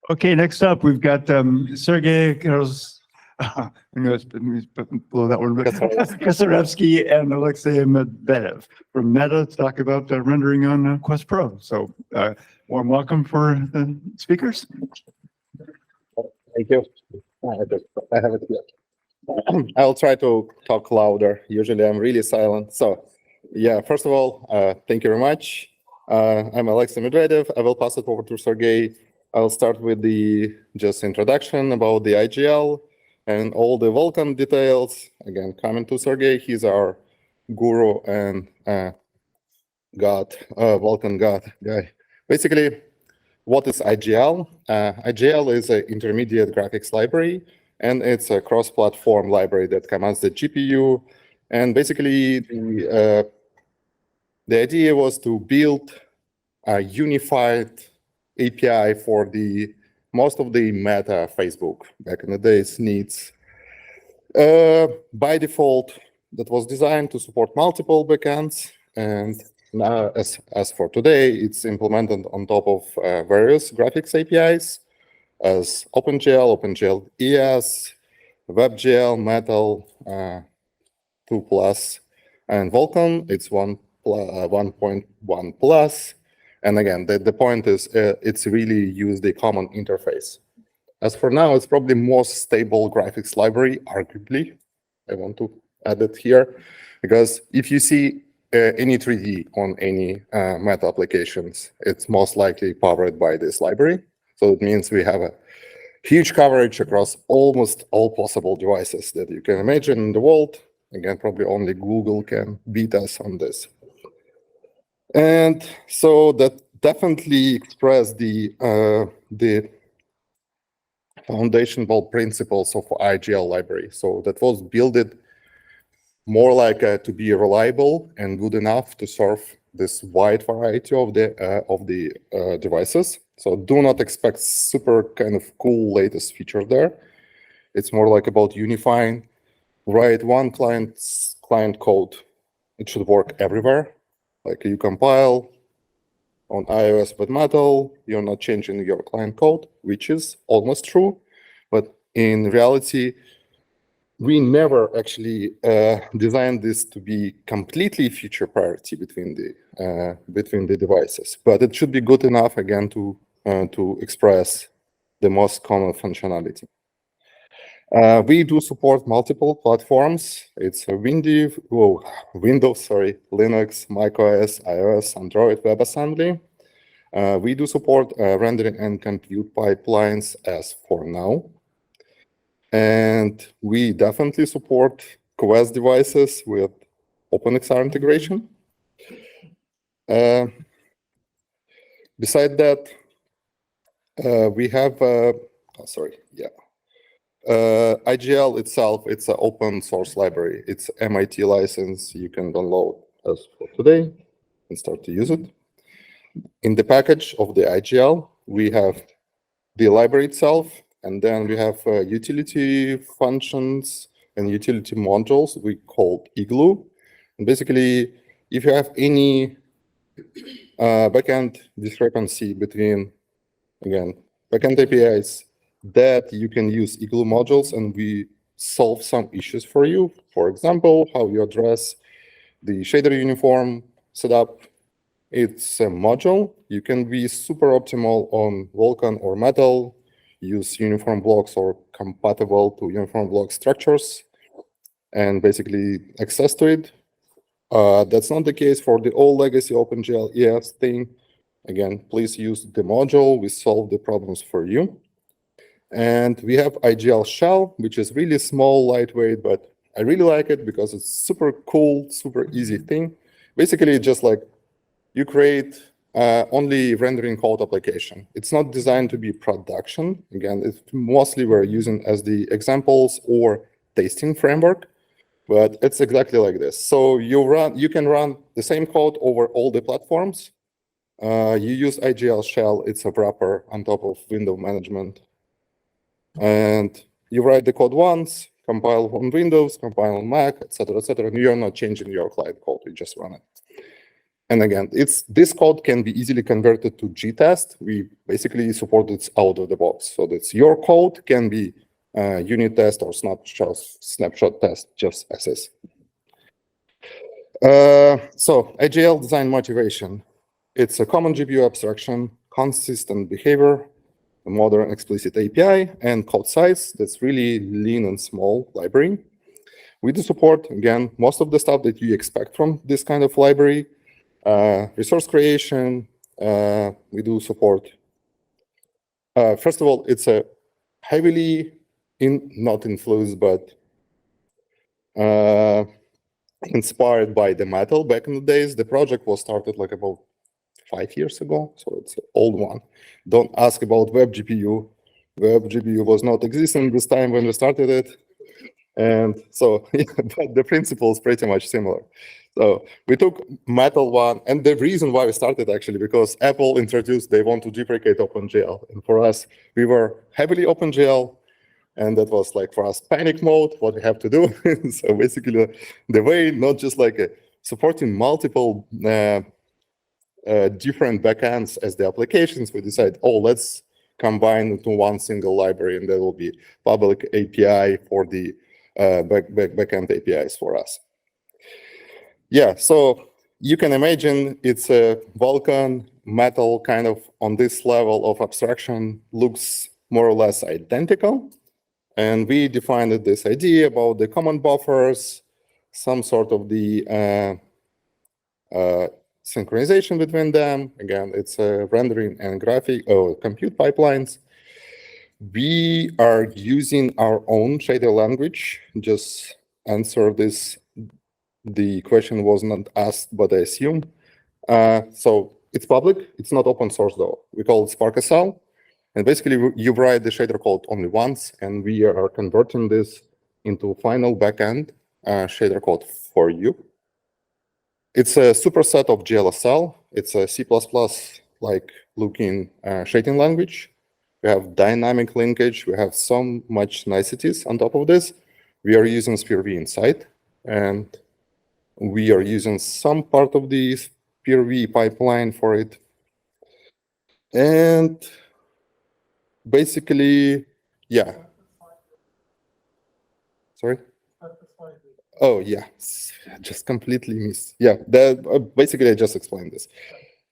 Okay, next up, we've got Sergey Khronos, I'm going to blow that one, Kosarevsky and Alexey Medvedev from Meta to talk about rendering on Quest Pro. So warm welcome for the speakers. Thank you. I have it here. I'll try to talk louder. Usually I'm really silent. So yeah, first of all, thank you very much. I'm Alexey Medvedev. I will pass it over to Sergey. I'll start with the just introduction about the IGL and all the Vulkan details. Again, coming to Sergey, he's our guru and god, Vulkan god guy. Basically, what is IGL? IGL is an intermediate graphics library, and it's a cross-platform library that commands the GPU. And basically, the idea was to build a unified API for the most of the Meta Facebook back in the days needs. By default, that was designed to support multiple backends, and now, as for today, it's implemented on top of various graphics APIs as OpenGL, OpenGL ES, WebGL, Metal 2+, and Vulkan. It's 1.1 plus. And again, the point is it's really used a common interface. As for now, it's probably most stable graphics library, arguably. I want to add it here, because if you see any 3D on any Meta applications, it's most likely powered by this library. So it means we have a huge coverage across almost all possible devices that you can imagine in the world. Again, probably only Google can beat us on this. And so that definitely expressed the foundational principles of IGL library. So that was built more like to be reliable and good enough to serve this wide variety of the devices. So do not expect super kind of cool latest feature there. It's more like about unifying, write one client code. It should work everywhere. Like you compile on iOS with Metal, you're not changing your client code, which is almost true. But in reality, we never actually designed this to be completely feature parity between the devices. But it should be good enough, again, to express the most common functionality. We do support multiple platforms. It's Windows, Linux, macOS, iOS, Android, WebAssembly. We do support rendering and compute pipelines as for now. And we definitely support Quest devices with OpenXR integration. Beside that, we have, IGL itself, it's an open source library. It's MIT license you can download as for today and start to use it. In the package of the IGL, we have the library itself, and then we have utility functions and utility modules we call Igloo. And basically, if you have any backend discrepancy between, again, backend APIs, that you can use Igloo modules, and we solve some issues for you. For example, how you address the shader uniform setup. It's a module. You can be super optimal on Vulkan or Metal, use uniform blocks or compatible to uniform block structures, and basically access to it. That's not the case for the old legacy OpenGL ES thing. Again, please use the module. We solve the problems for you. And we have IGL shell, which is really small, lightweight, but I really like it because it's super cool, super easy thing. Basically, just like you create only rendering code application. It's not designed to be production. Again, it's mostly we're using as the examples or testing framework, but it's exactly like this. So you can run the same code over all the platforms. You use IGL shell. It's a wrapper on top of window management. And you write the code once, compile on Windows, compile on Mac, etc., etc. You're not changing your client code. You just run it. And again, this code can be easily converted to GTest. We basically support it out of the box. So that's your code can be unit test or snapshot test just as is. So AGL design motivation. It's a common GPU abstraction, consistent behavior, a modern explicit API, and code size that's really lean and small library. We do support, again, most of the stuff that you expect from this kind of library. Resource creation, we do support. First of all, it's a heavily, not influenced, but inspired by the metal back in the days. The project was started like about 5 years ago, so it's an old one. Don't ask about web GPU. Web GPU was not existing this time when we started it. And so yeah, but the principle is pretty much similar. So we took metal one, and the reason why we started actually, because Apple introduced, they want to deprecate OpenGL. And for us, we were heavily OpenGL, and that was like for us panic mode, what we have to do. So basically the way, not just like supporting multiple different backends as the applications, we decide, oh, let's combine into one single library, and that will be public API for the backend APIs for us. Yeah, so you can imagine it's a Vulkan metal kind of on this level of abstraction, looks more or less identical. And we defined this idea about the common buffers, some sort of the synchronization between them. Again, it's rendering and compute pipelines. We are using our own shader language. Just answer this. The question was not asked, but I assume. So it's public. It's not open source though. We call it SparkSL. And basically, you write the shader code only once, and we are converting this into final backend shader code for you. It's a superset of GLSL. It's a C++-like looking shading language. We have dynamic linkage. We have so much niceties on top of this. We are using SPIR-V inside, and we are using some part of the SPIR-V pipeline for it. And basically, yeah. Sorry? Oh, yeah. Just completely missed. Yeah, basically, I just explained this.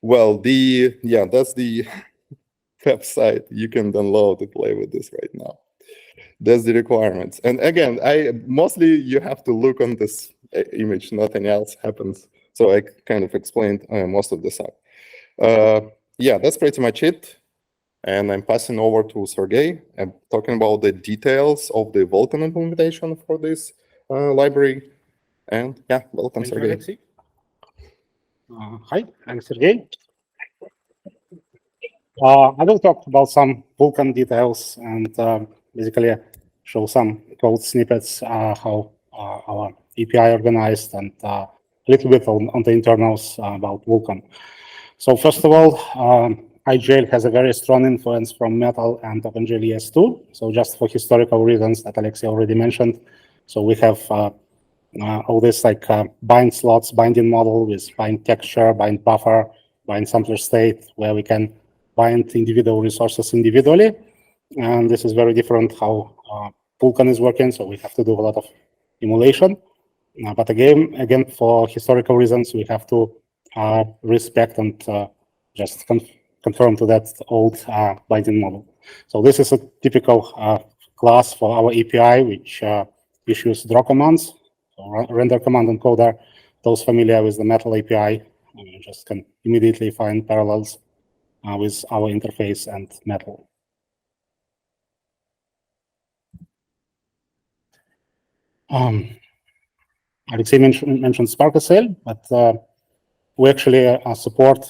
Well, that's the website. You can download to play with this right now. That's the requirements. And again, mostly you have to look on this image, nothing else happens. So I kind of explained most of the stuff. Yeah, that's pretty much it. And I'm passing over to Sergey. I'm talking about the details of the Vulkan implementation for this library. And yeah, welcome, Thank you, Sergey. Alexey. Hi, I'm Sergey. I will talk about some Vulkan details and basically show some code snippets, how our API organized, and a little bit on the internals about Vulkan. So first of all, IGL has a very strong influence from Metal and OpenGL ES2. So just for historical reasons that Alexey already mentioned. So we have all this like bind slots, binding model with bind texture, bind buffer, bind sampler state, where we can bind individual resources individually. And this is very different how Vulkan is working. So we have to do a lot of emulation. But again, for historical reasons, we have to respect and just conform to that old binding model. So this is a typical class for our API, which issues draw commands. So render command encoder. Those familiar with the Metal API just can immediately find parallels with our interface and Metal. Alexey mentioned SparkSL, but we actually support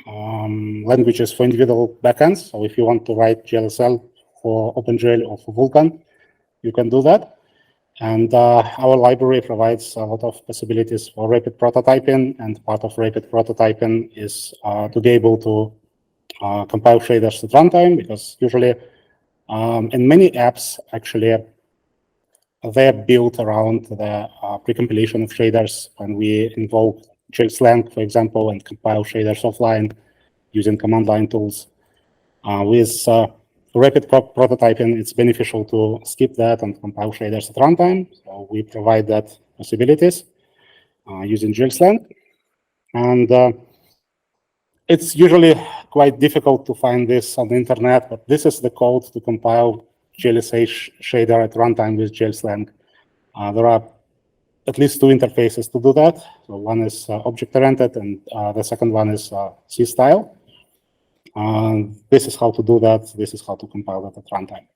languages for individual backends. So if you want to write GLSL for OpenGL or for Vulkan, you can do that. And our library provides a lot of possibilities for rapid prototyping, and part of rapid prototyping is to be able to compile shaders at runtime, because usually in many apps, actually, they're built around the pre-compilation of shaders when we invoke JSLang, for example, and compile shaders offline using command line tools. With rapid prototyping, it's beneficial to skip that and compile shaders at runtime. So we provide that possibilities using JSLang. And it's usually quite difficult to find this on the internet, but this is the code to compile GLSH shader at runtime with JSLang. There are at least two interfaces to do that. So one is object-oriented, and the second one is C-style. This is how to do that. This is how to compile that at runtime.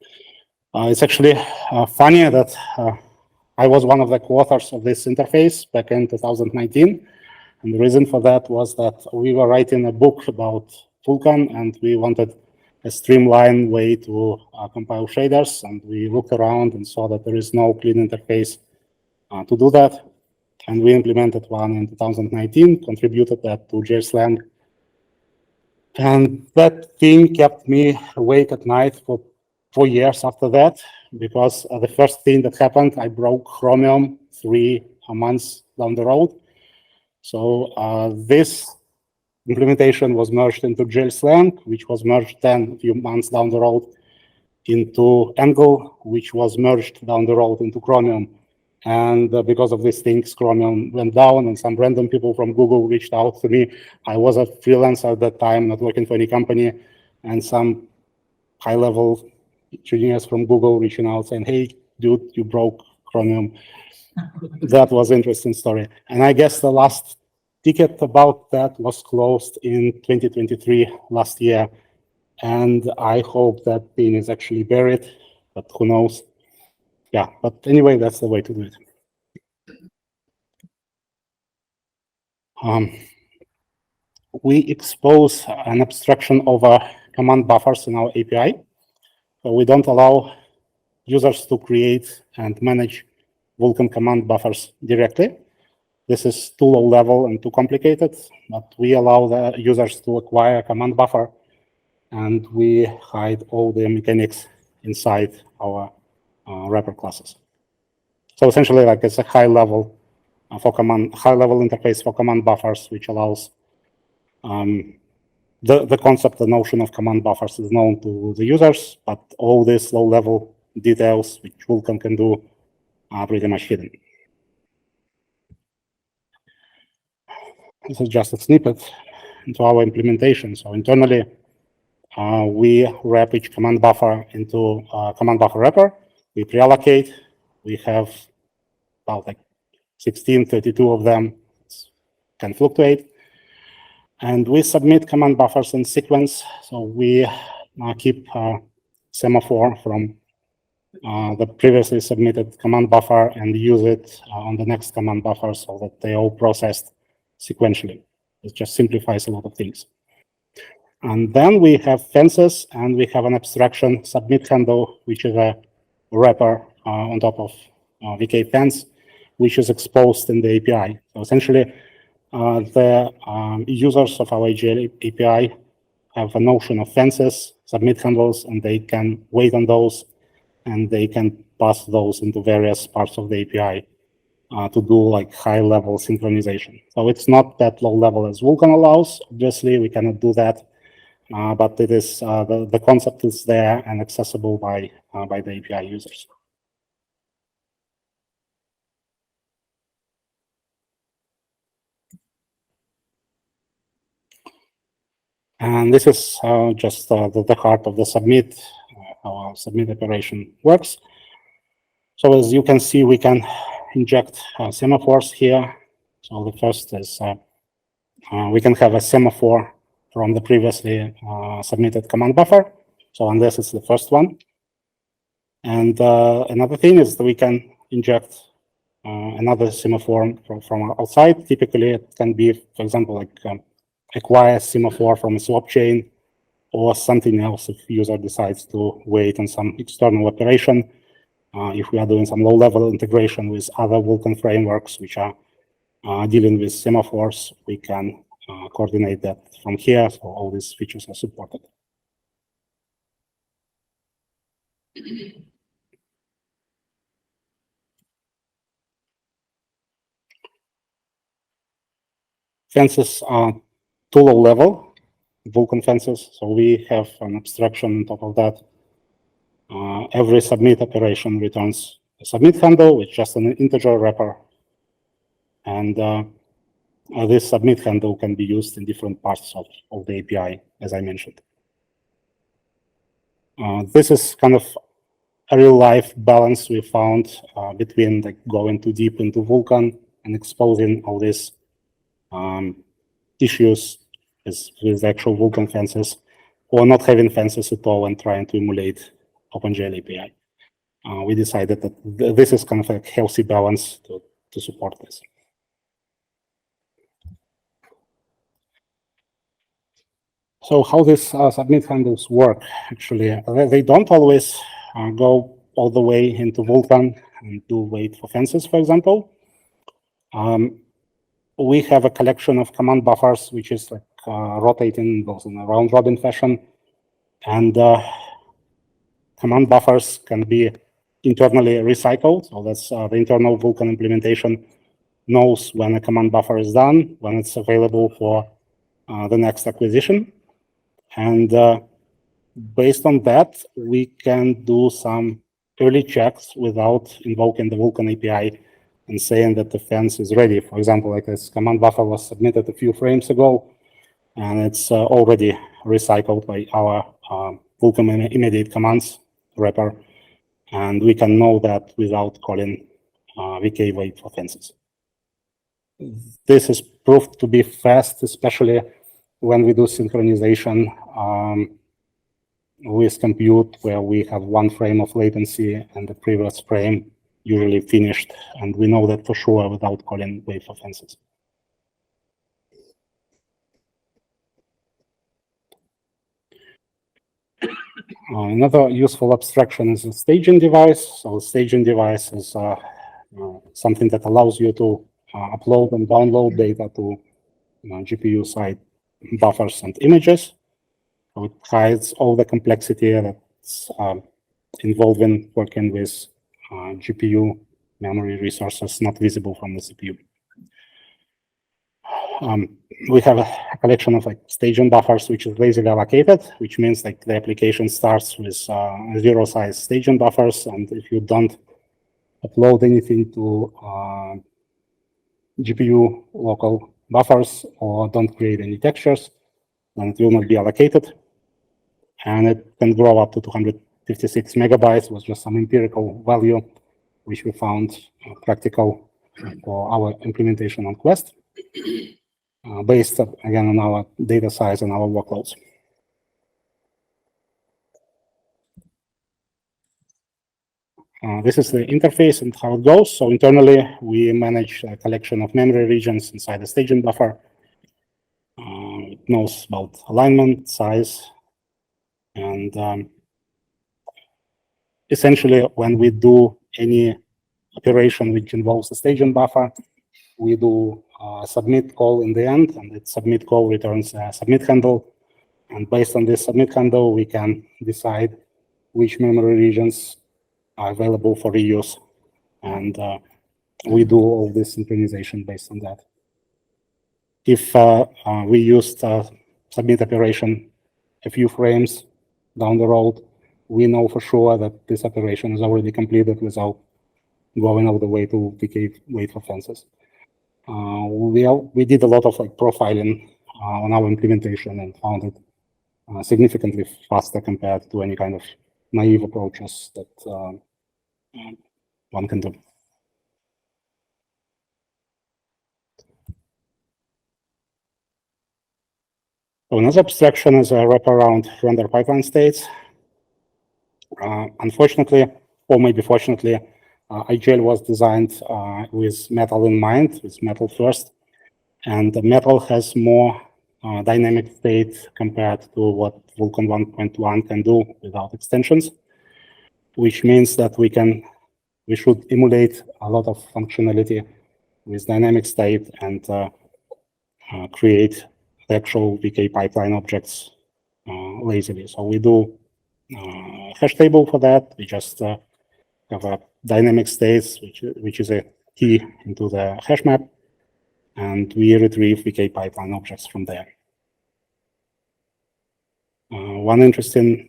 It's actually funny that I was one of the co-authors of this interface back in 2019. And the reason for that was that we were writing a book about Vulkan, and we wanted a streamlined way to compile shaders. And we looked around and saw that there is no clean interface to do that. And we implemented one in 2019, contributed that to JSLang. And that thing kept me awake at night for 4 years after that, because the first thing that happened, I broke Chromium 3 months down the road. So this implementation was merged into JSLang, which was merged then a few months down the road into Angle, which was merged down the road into Chromium. And because of these things, Chromium went down, and some random people from Google reached out to me. I was a freelancer at that time, not working for any company, and some high-level engineers from Google reaching out saying, "Hey, dude, you broke Chromium." That was an interesting story. And I guess the last ticket about that was closed in 2023, last year. And I hope that thing is actually buried, but who knows? Yeah, but anyway, that's the way to do it. We expose an abstraction over command buffers in our API. So we don't allow users to create and manage Vulkan command buffers directly. This is too low level and too complicated, but we allow the users to acquire a command buffer, and we hide all the mechanics inside our wrapper classes. So essentially, like, it's a high-level interface for command buffers, which allows the concept, the notion of command buffers is known to the users, but all these low-level details which Vulkan can do are pretty much hidden. This is just a snippet into our implementation. So internally, we wrap each command buffer into a command buffer wrapper. We pre-allocate. We have about like 16, 32 of them. It can fluctuate. And we submit command buffers in sequence. So we keep a semaphore from the previously submitted command buffer and use it on the next command buffer so that they all processed sequentially. It just simplifies a lot of things. And then we have fences, and we have an abstraction submit handle, which is a wrapper on top of VK fence, which is exposed in the API. So essentially, the users of our AGL API have a notion of fences, submit handles, and they can wait on those, and they can pass those into various parts of the API to do like high-level synchronization. So it's not that low level as Vulkan allows. Obviously, we cannot do that, but it is the concept is there and accessible by the API users. And this is just the heart of the submit, how our submit operation works. So as you can see, we can inject semaphores here. So the first is we can have a semaphore from the previously submitted command buffer. So unless it's the first one. And another thing is that we can inject another semaphore from outside. Typically, it can be, for example, like acquire a semaphore from a swap chain or something else if the user decides to wait on some external operation. If we are doing some low-level integration with other Vulkan frameworks which are dealing with semaphores, we can coordinate that from here, so all these features are supported. fences are too low level, Vulkan fences, so we have an abstraction on top of that. Every submit operation returns a submit handle with just an integer wrapper. And this submit handle can be used in different parts of the API, as I mentioned. This is kind of a real-life balance we found between like going too deep into Vulkan and exposing all these issues with actual Vulkan fences, or not having fences at all and trying to emulate OpenGL API. We decided that this is kind of a healthy balance to support this. So how these submit handles work, actually, they don't always go all the way into Vulkan and do wait for fences, for example. We have a collection of command buffers, which is like rotating those in a round-robin fashion. And command buffers can be internally recycled. So that's the internal Vulkan implementation knows when a command buffer is done, when it's available for the next acquisition. And based on that, we can do some early checks without invoking the Vulkan API and saying that the fence is ready. For example, like this command buffer was submitted a few frames ago, and it's already recycled by our Vulkan immediate commands wrapper. And we can know that without calling VK wait for fences. This is proved to be fast, especially when we do synchronization with compute, where we have one frame of latency and the previous frame usually finished, and we know that for sure without calling wait for fences. Another useful abstraction is a staging device. So a staging device is something that allows you to upload and download data to GPU side buffers and images. So it hides all the complexity that's involved in working with GPU memory resources not visible from the CPU. We have a collection of like staging buffers, which is lazily allocated, which means like the application starts with zero size staging buffers. And if you don't upload anything to GPU local buffers or don't create any textures, then it will not be allocated. And it can grow up to 256 megabytes with just some empirical value, which we found practical for our implementation on Quest, based again on our data size and our workloads. This is the interface and how it goes. So internally, we manage a collection of memory regions inside the staging buffer. It knows about alignment, size, and essentially, when we do any operation which involves the staging buffer, we do a submit call in the end, and that submit call returns a submit handle. And based on this submit handle, we can decide which memory regions are available for reuse. And we do all this synchronization based on that. If we used submit operation a few frames down the road, we know for sure that this operation is already completed without going all the way to VK wait for fences. We did a lot of like profiling on our implementation and found it significantly faster compared to any kind of naive approaches that one can do. So another abstraction is a wraparound render pipeline states. Unfortunately, or maybe fortunately, IGL was designed with Metal in mind, with Metal first, and the Metal has more dynamic state compared to what Vulkan 1.1 can do without extensions, which means that we should emulate a lot of functionality with dynamic state and create the actual VK pipeline objects lazily. So we do hash table for that. We just have a dynamic states, which is a key into the hash map. and we retrieve VK pipeline objects from there. One interesting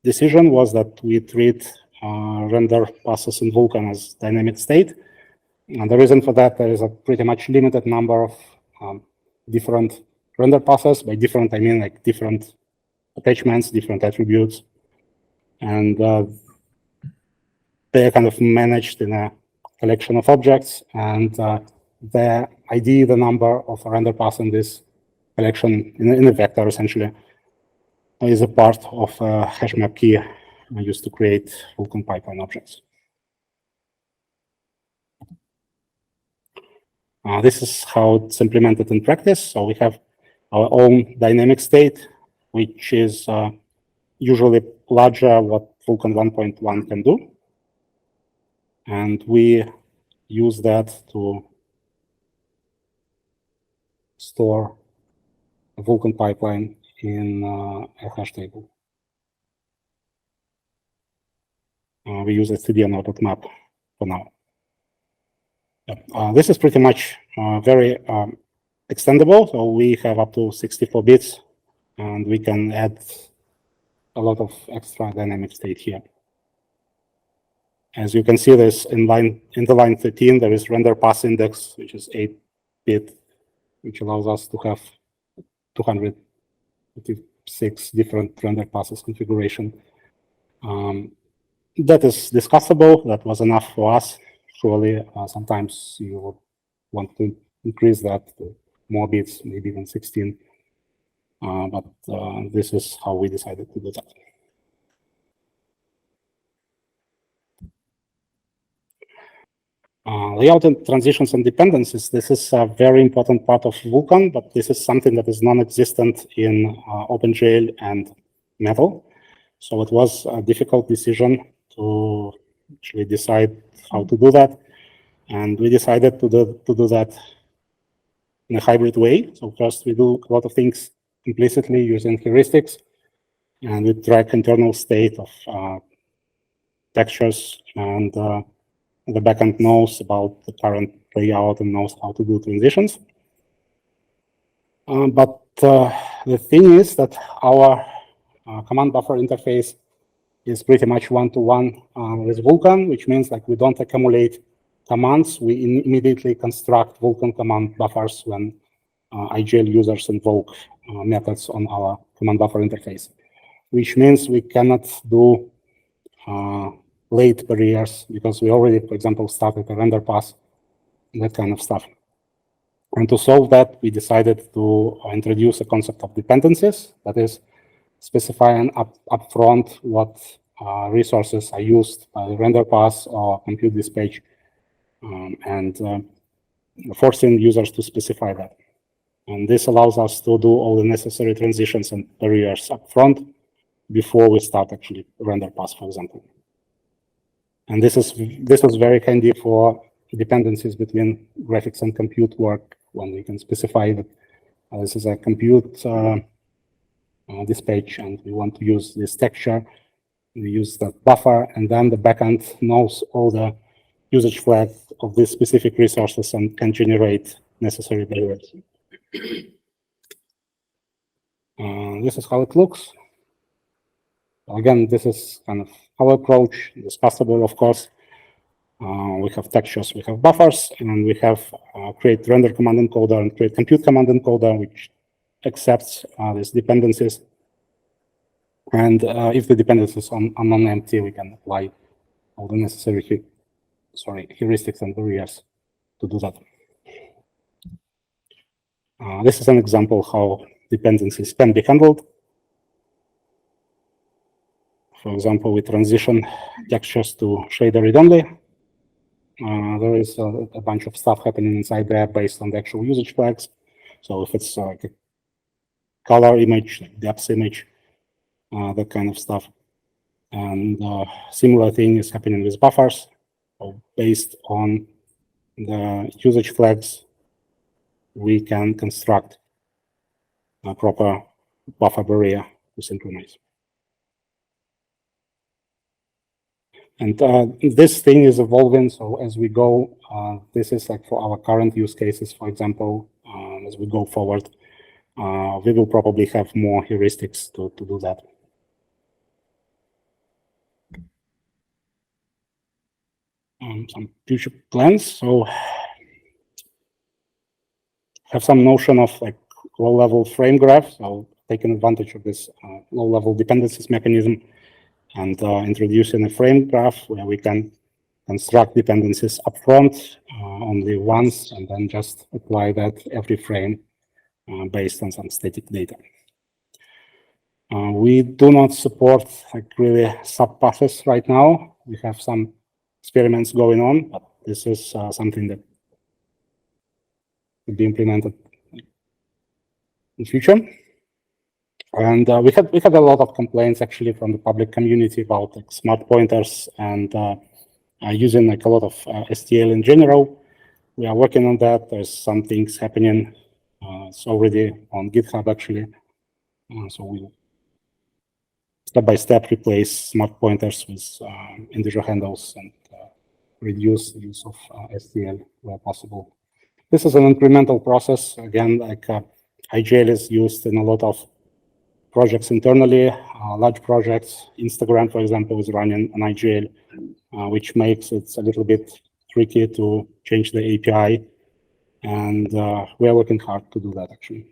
decision was that we treat render passes in Vulkan as dynamic state. And the reason for that, there is a pretty much limited number of different render passes. By different, I mean like different attachments, different attributes. And they're kind of managed in a collection of objects. And the ID, the number of a render pass in this collection, in a vector essentially, is a part of a hash map key used to create Vulkan pipeline objects. This is how it's implemented in practice. So we have our own dynamic state, which is usually larger what Vulkan 1.1 can do. And we use that to store a Vulkan pipeline in a hash table. We use std_map for now. This is pretty much very extendable. So we have up to 64 bits, and we can add a lot of extra dynamic state here. As you can see, there's in the line 13, there is render pass index, which is 8-bit, which allows us to have 256 different render passes configuration. That is discussable. That was enough for us. Surely, sometimes you would want to increase that to more bits, maybe even 16. But this is how we decided to do that. Layout and transitions and dependencies. This is a very important part of Vulkan, but this is something that is non-existent in OpenGL and Metal. So it was a difficult decision to actually decide how to do that. And we decided to do that in a hybrid way. So first we do a lot of things implicitly using heuristics, and we track internal state of textures, and the backend knows about the current layout and knows how to do transitions. But the thing is that our command buffer interface is pretty much one-to-one with Vulkan, which means like we don't accumulate commands. We immediately construct Vulkan command buffers when IGL users invoke methods on our command buffer interface, which means we cannot do late barriers because we already, for example, started a render pass, that kind of stuff. And to solve that, we decided to introduce a concept of dependencies, that is, specifying upfront what resources are used by the render pass or compute dispatch, and forcing users to specify that. And this allows us to do all the necessary transitions and barriers upfront before we start actually render pass, for example. And this was very handy for dependencies between graphics and compute work, when we can specify that this is a compute dispatch, and we want to use this texture. We use that buffer, and then the backend knows all the usage flags of these specific resources and can generate necessary barriers. This is how it looks. Again, this is kind of our approach, discussable, of course. We have textures, we have buffers, and we have create render command encoder and create compute command encoder, which accepts these dependencies. And if the dependencies are non-empty, we can apply all the necessary heuristics and barriers to do that. This is an example how dependencies can be handled. For example, we transition textures to shader read-only. There is a bunch of stuff happening inside there based on the actual usage flags. So if it's like a color image, like depth image, that kind of stuff. And similar thing is happening with buffers. So based on the usage flags, we can construct a proper buffer barrier to synchronize. And this thing is evolving. So as we go, this is like for our current use cases, for example, as we go forward, we will probably have more heuristics to do that. Some future plans. So have some notion of like low-level frame graph. So taking advantage of this low-level dependencies mechanism and introducing a frame graph where we can construct dependencies upfront only once, and then just apply that every frame based on some static data. We do not support like really subpasses right now. We have some experiments going on, but this is something that will be implemented in the future. And we had a lot of complaints actually from the public community about like smart pointers and using like a lot of STL in general. We are working on that. There's some things happening. It's already on GitHub actually. So we'll step by step replace smart pointers with integer handles and reduce the use of STL where possible. This is an incremental process. Again, like IGL is used in a lot of projects internally, large projects. Instagram, for example, is running an IGL, which makes it a little bit tricky to change the API. And we are working hard to do that, actually.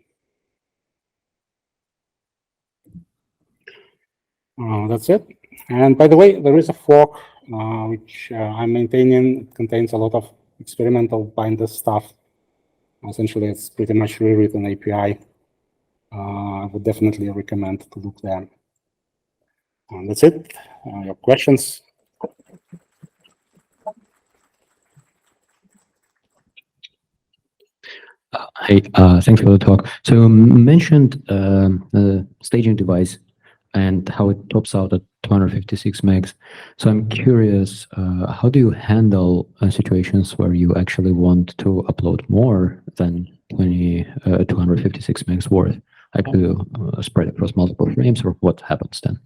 That's it. And by the way, there is a fork, which I'm maintaining. It contains a lot of experimental binder stuff. Essentially, it's pretty much rewritten API. I would definitely recommend to look there. And that's it. Your questions? Hey, thanks for the talk. So you mentioned the staging device and how it tops out at 256 megs. So I'm curious, how do you handle situations where you actually want to upload more than 256 megs worth? Like, do you spread across multiple frames, or what happens then?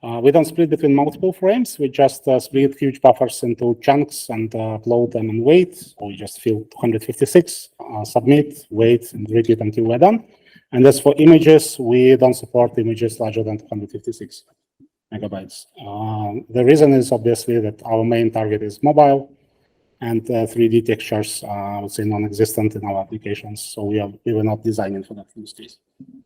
We don't split between multiple frames. We just split huge buffers into chunks and upload them and wait. So we just fill 256, submit, wait, and repeat until we're done. And as for images, we don't support images larger than 256 megabytes. The reason is obviously that our main target is mobile, and 3D textures, I would say, non-existent in our applications. So we were not designing for that use case.